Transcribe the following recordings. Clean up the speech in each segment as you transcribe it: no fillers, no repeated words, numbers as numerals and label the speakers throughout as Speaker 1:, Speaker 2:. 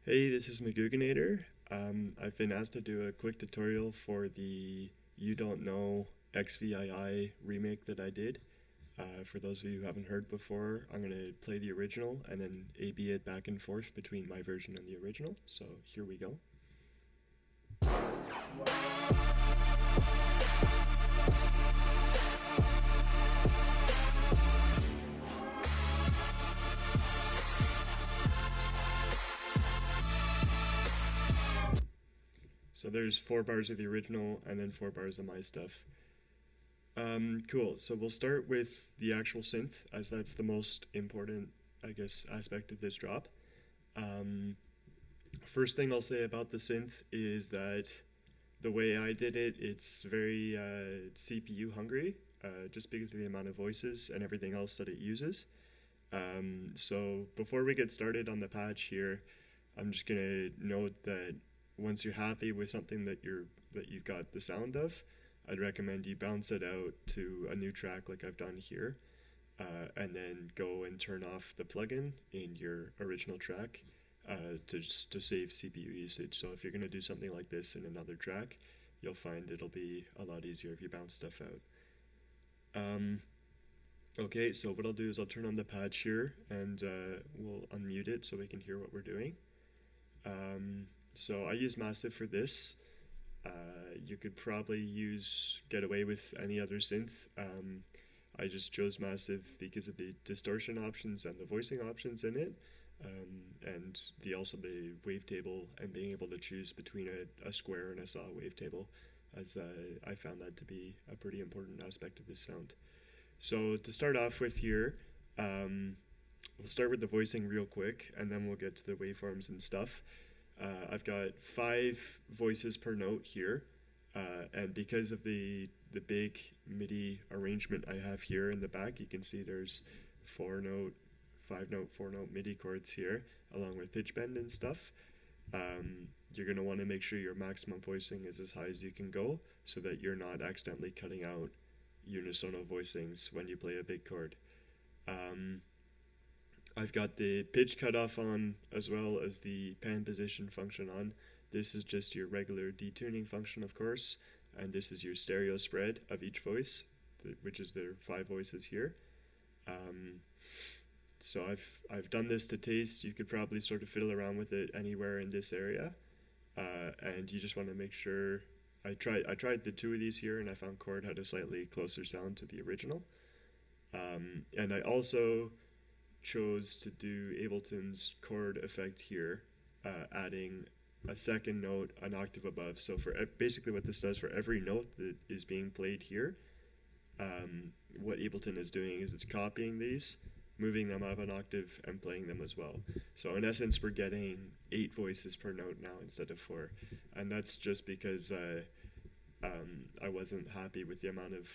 Speaker 1: Hey, this is mcguganator. I've been asked to do a quick tutorial for the You Don't Know XVII remake that I did. For those of you who haven't heard before, I'm going to play the original and then A-B it back and forth between my version and the original. So here we go. So there's 4 bars of the original and then 4 bars of my stuff. Cool. So we'll start with the actual synth, as that's the most important, I guess, aspect of this drop. Um, First thing I'll say about the synth is that the way I did it, it's very CPU hungry, just because of the amount of voices and everything else that it uses. So before we get started on the patch here, I'm just gonna note that once you're happy with something that you've got the sound of, I'd recommend you bounce it out to a new track like I've done here, and then go and turn off the plugin in your original track to save CPU usage. So if you're gonna do something like this in another track, you'll find it'll be a lot easier if you bounce stuff out. Um, okay, so what I'll do is I'll turn on the patch here and we'll unmute it so we can hear what we're doing. So I use Massive for this. You could probably get away with any other synth. I just chose Massive because of the distortion options and the voicing options in it, and also the wavetable and being able to choose between a square and a saw wavetable, as I found that to be a pretty important aspect of this sound. So to start off with here, we'll start with the voicing real quick, and then we'll get to the waveforms and stuff. I've got 5 voices per note here, and because of the big MIDI arrangement I have here in the back, you can see there's 4-note, 5-note, 4-note MIDI chords here, along with pitch bend and stuff. You're going to want to make sure your maximum voicing is as high as you can go, so that you're not accidentally cutting out unisono voicings when you play a big chord. I've got the pitch cutoff on, as well as the pan position function on. This is just your regular detuning function, of course, and this is your stereo spread of each voice, which is their 5 voices here. So I've done this to taste. You could probably sort of fiddle around with it anywhere in this area, and you just want to make sure. I tried the 2 of these here, and I found chord had a slightly closer sound to the original. And I also chose to do Ableton's chord effect here, adding a second note an octave above. So for basically what this does, for every note that is being played here, what Ableton is doing is it's copying these, moving them up an octave, and playing them as well. So in essence, we're getting 8 voices per note now instead of 4, and that's just because I wasn't happy with the amount of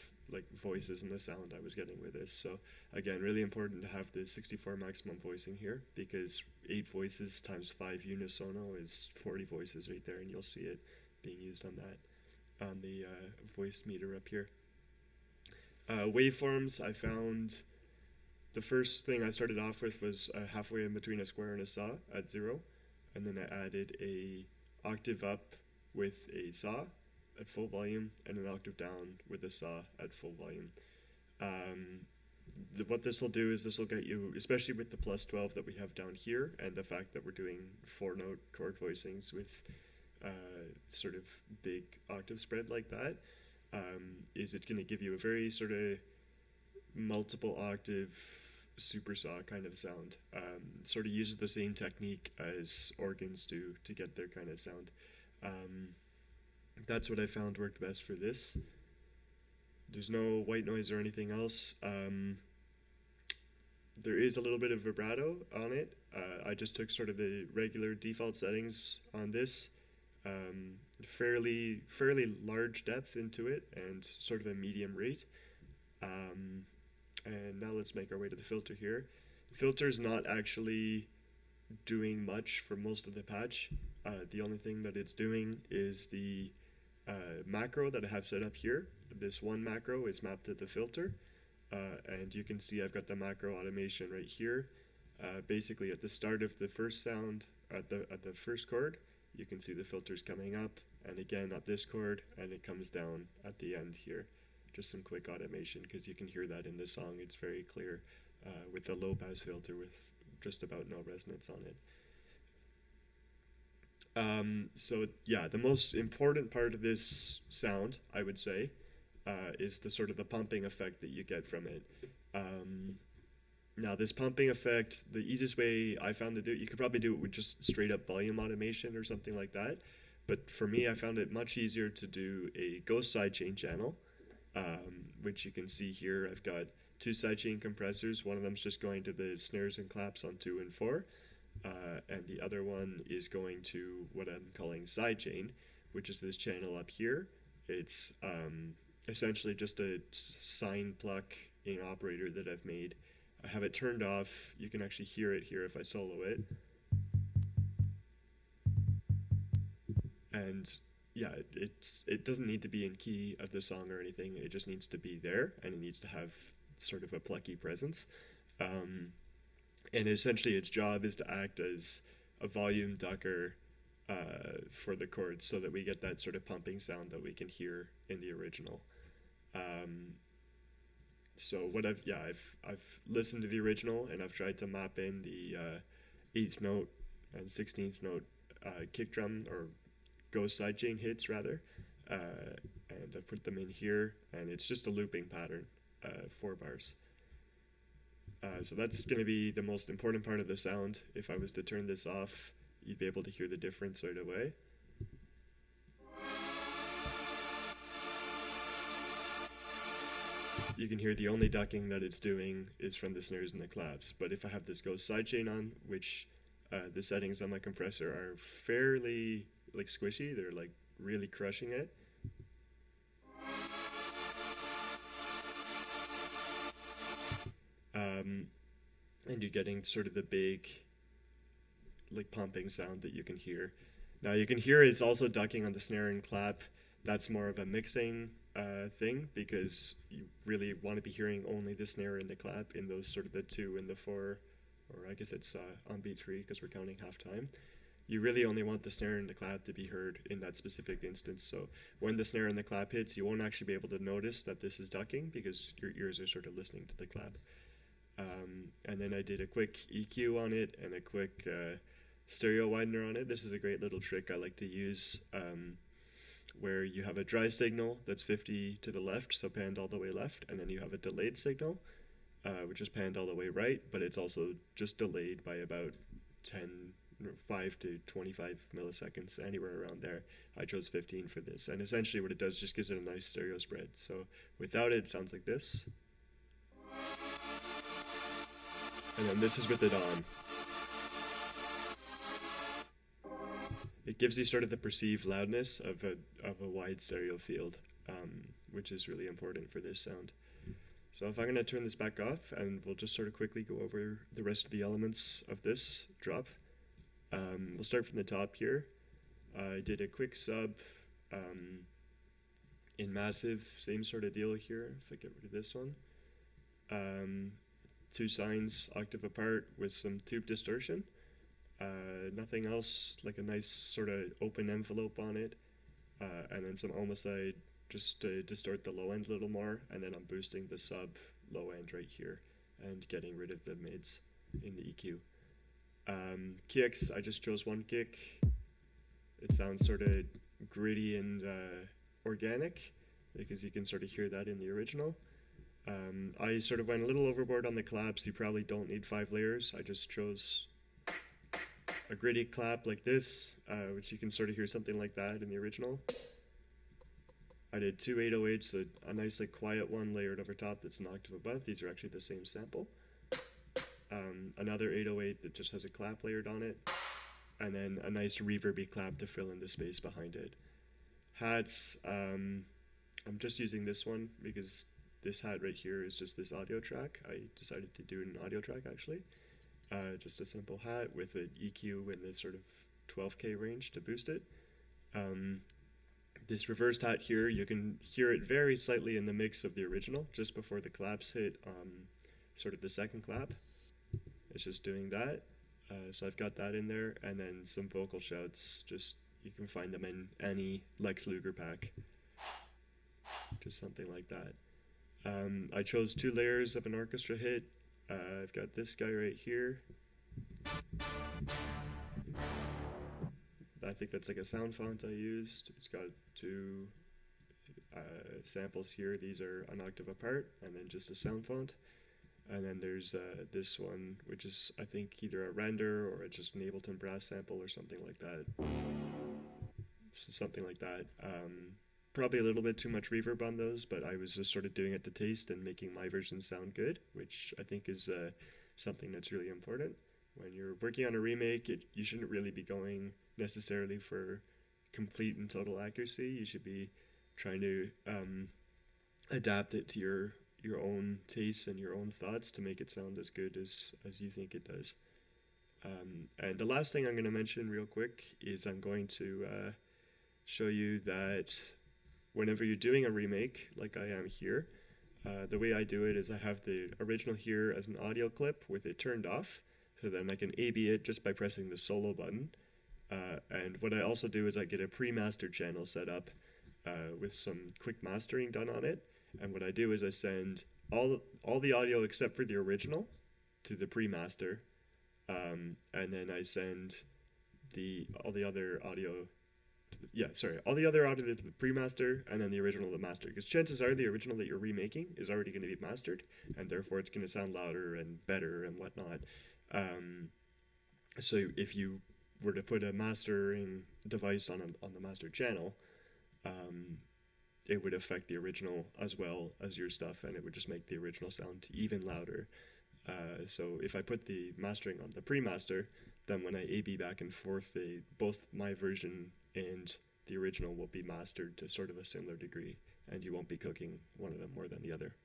Speaker 1: voices and the sound I was getting with this. So again, really important to have the 64 maximum voicing here, because 8 voices times 5 unisono is 40 voices right there, and you'll see it being used on the voice meter up here. Waveforms, I found the first thing I started off with was halfway in between a square and a saw at 0, and then I added a octave up with a saw at full volume and an octave down with a saw at full volume. What this will do is this will get you, especially with the plus 12 that we have down here, and the fact that we're doing 4-note chord voicings with sort of big octave spread like that, is it's going to give you a very sort of multiple octave super saw kind of sound. Sort of uses the same technique as organs do to get their kind of sound. That's what I found worked best for this. There's no white noise or anything else. There is a little bit of vibrato on it. I just took sort of the regular default settings on this. Fairly large depth into it, and sort of a medium rate. And now let's make our way to the filter here. The filter's not actually doing much for most of the patch. The only thing that it's doing is the macro that I have set up here. This one macro is mapped to the filter, and you can see I've got the macro automation right here. Basically, at the start of the first sound, at the first chord, you can see the filters coming up, and again at this chord, and it comes down at the end here. Just some quick automation, because you can hear that in the song. It's very clear with the low pass filter with just about no resonance on it. So yeah, the most important part of this sound, I would say, is the sort of the pumping effect that you get from it. Now this pumping effect, the easiest way I found to do it, you could probably do it with just straight up volume automation or something like that. But for me, I found it much easier to do a ghost sidechain channel, which you can see here. I've got two sidechain compressors. One of them's just going to the snares and claps on 2 and 4. And the other one is going to what I'm calling sidechain, which is this channel up here. It's essentially just a sine pluck in operator that I've made. I have it turned off. You can actually hear it here if I solo it. And yeah, it doesn't need to be in key of the song or anything. It just needs to be there, and it needs to have sort of a plucky presence. And essentially its job is to act as a volume ducker for the chords, so that we get that sort of pumping sound that we can hear in the original. So what I've listened to the original, and I've tried to map in the 8th note and 16th note kick drum, or ghost sidechain hits rather, and I put them in here, and it's just a looping pattern, 4 bars. So that's going to be the most important part of the sound. If I was to turn this off, you'd be able to hear the difference right away. You can hear the only ducking that it's doing is from the snares and the claps. But if I have this ghost sidechain on, which the settings on my compressor are fairly like squishy, they're like really crushing it. And you're getting sort of the big like pumping sound that you can hear. Now you can hear it's also ducking on the snare and clap. That's more of a mixing thing, because you really want to be hearing only the snare and the clap in those sort of the 2 and the 4, or I guess it's on beat 3 because we're counting half time. You really only want the snare and the clap to be heard in that specific instance. So when the snare and the clap hits, you won't actually be able to notice that this is ducking, because your ears are sort of listening to the clap. And then I did a quick EQ on it and a quick stereo widener on it. This is a great little trick I like to use, where you have a dry signal that's 50 to the left, so panned all the way left, and then you have a delayed signal, which is panned all the way right, but it's also just delayed by about 5 to 25 milliseconds, anywhere around there. I chose 15 for this, and essentially what it does just gives it a nice stereo spread. So without it, it sounds like this. And then this is with it on. It gives you sort of the perceived loudness of a wide stereo field, which is really important for this sound. So if I'm going to turn this back off, and we'll just sort of quickly go over the rest of the elements of this drop. We'll start from the top here. I did a quick sub in massive, same sort of deal here, if I get rid of this one. 2 sines octave apart with some tube distortion. Nothing else, like a nice sort of open envelope on it, and then some homicide just to distort the low end a little more, and then I'm boosting the sub low end right here and getting rid of the mids in the EQ. Kicks, I just chose 1 kick. It sounds sort of gritty and organic, because you can sort of hear that in the original. I sort of went a little overboard on the claps. You probably don't need 5 layers. I just chose a gritty clap like this, which you can sort of hear something like that in the original. I did 2 808s, a nice like quiet one layered over top that's an octave above. These are actually the same sample. Another 808 that just has a clap layered on it, and then a nice reverby clap to fill in the space behind it. Hats, I'm just using this one because this hat right here is just this audio track. I decided to do an audio track actually. Just a simple hat with an EQ in the sort of 12K range to boost it. This reversed hat here, you can hear it very slightly in the mix of the original, just before the claps hit sort of the second clap. It's just doing that. So I've got that in there, and then some vocal shouts. Just you can find them in any Lex Luger pack. Just something like that. I chose 2 layers of an orchestra hit. I've got this guy right here. I think that's like a sound font I used. It's got 2 samples here. These are an octave apart, and then just a sound font. And then there's this one, which is, I think, either a render or it's just an Ableton brass sample or something like that. Something like that. Probably a little bit too much reverb on those, but I was just sort of doing it to taste and making my version sound good, which I think is something that's really important. When you're working on a remake, you shouldn't really be going necessarily for complete and total accuracy. You should be trying to adapt it to your own tastes and your own thoughts to make it sound as good as you think it does. And the last thing I'm going to mention real quick is I'm going to show you that whenever you're doing a remake, like I am here, the way I do it is I have the original here as an audio clip with it turned off, so then I can A/B it just by pressing the solo button. And what I also do is I get a pre-mastered channel set up with some quick mastering done on it. And what I do is I send all the audio except for the original to the pre-master, and then I send all the other audio to the pre-master, and then the original to the master. Because chances are the original that you're remaking is already going to be mastered, and therefore it's going to sound louder and better and whatnot. So if you were to put a mastering device on the master channel, it would affect the original as well as your stuff, and it would just make the original sound even louder. So if I put the mastering on the pre-master, then when I A/B back and forth, both my version and the original will be mastered to sort of a similar degree, and you won't be cooking one of them more than the other.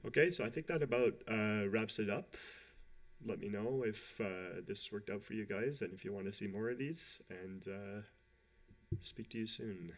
Speaker 1: Okay, so I think that about wraps it up. Let me know if this worked out for you guys, and if you want to see more of these, and speak to you soon.